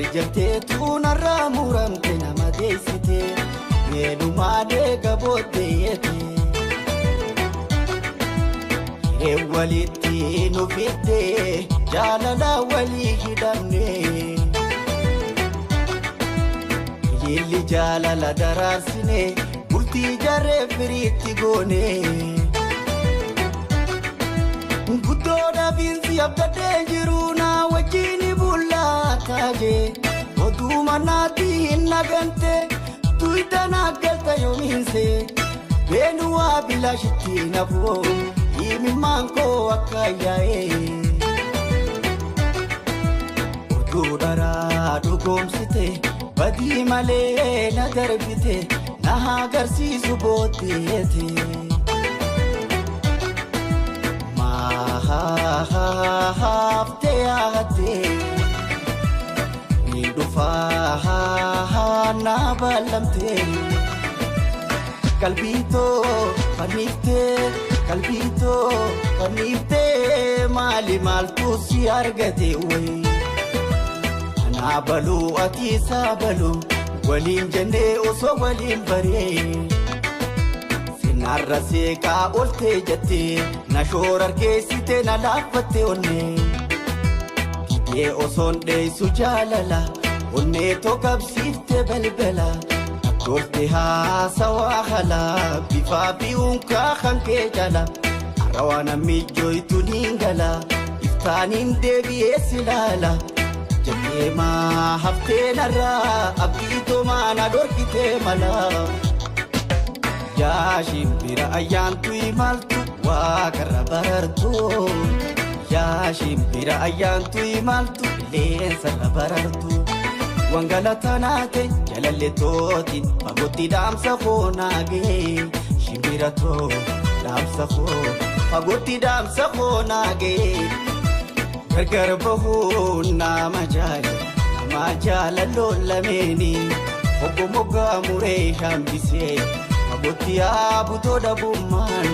Garjarteetu narraa muramte nama deessite meenumaa deega booddeeyete hiree walitti nu fidde jaalala walii hidhamne ililli jaalala daraarsine bultii jarree firiitti goone guddoodha binsi abdadhee jiru naa wajjini bullaataje oduma naati hin nagante tuyda naggalta yoomiinse beenuwaa bilaashitti nafoo himimmaan koo akka yaa'e oduu dharaa dhugoomsite badii malee na darbite na agarsiisu booddeete hafte yaate ni dhufaa na ballamte qalbiito fannifte maali maaltu si argate way ana baluu ati saabaluu waliin jennee osoo waliin baree narrasee kaa oltee jettee na shoorar keessite na laaffatte onnee didee osoon dheessu jaalala onnee tokkabsiifte balbala akkoofte haasawaa halaa bifaa fi unkaa kan kee jala arrawaa namijjooytu niin gala iftaaniin deebi'ee si laala jettee maa haftee narraa abdiitoo maana dhorkitee malaa Shimbira ayyaantu imaltu waaqarra barartu shimbira ayyaantu imaltu leensarra barartu wangalata naate jalalletootiin fagootti dhaamsa koo naagee shimbira too dhaamsa koo fagootti dhaamsa koo naagee gargar bahuun nama jaalalloo lameeni obbo moggaa muree hambisee Botiya butoda bumman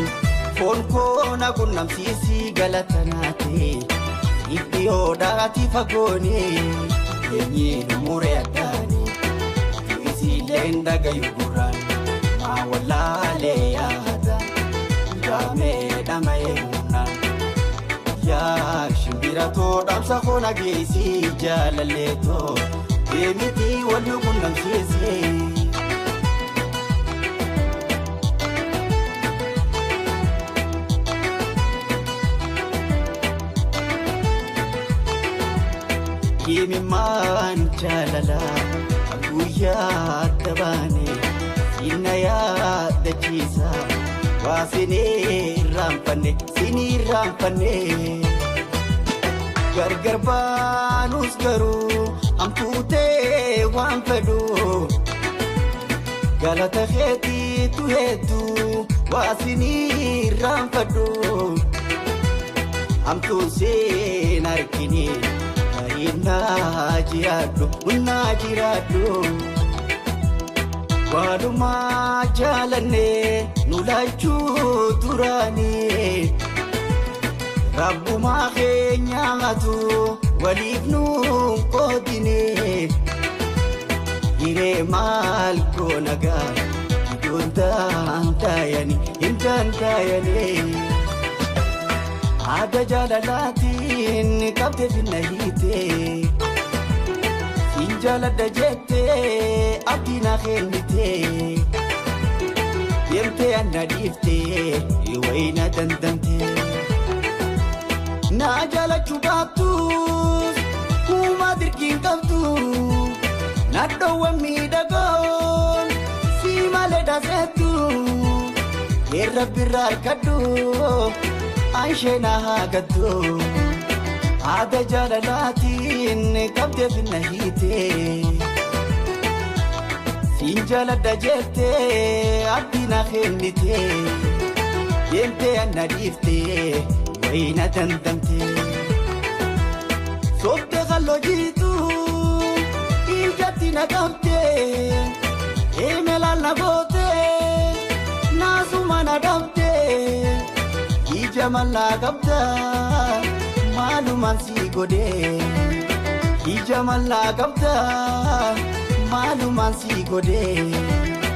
fon kona kunnamsiisi galatanaate iddiyooda ati fagoone eenyeen muree addaane isiileen dhagayu gurraan maa wallaalee yaada jaamee dhama'ee humnaan yaa shimbira too dhaamsa koona geessii jaalallee too deemiti walli kunnamsiisee Himimmaan jaalala guyyaa dabaane sinna yaadachiisa waa sinii raanfanne gargar baanus garuu amtuutee waan fedhu galata keetiitu hedduu waa sinii raanfadhu amtuun seen argine Najiradu Waduma jalane nulachu turani Rabbuma kenyatu walibnu kodine Ire mal konaga Hindan tayani Ada jalalatin kabde finahite Injalada jette abdina khendite Yemte anadifte iwaina dandante Najala chubatus kuma dirkin kabtu Naddawa midagon simale dasetu Yerrabbirra arkaddu Aishena hagaddu Ada jalalatin kabde finahite Sinjalada jette abdina khendite Yemte anadifte waina dandamte Sobte khallojitu Iljatina kamte Emelal nagote Nasuma nadamte Ijamal nagabda Maluman si gode Jamala qabda maalumaan si godhee.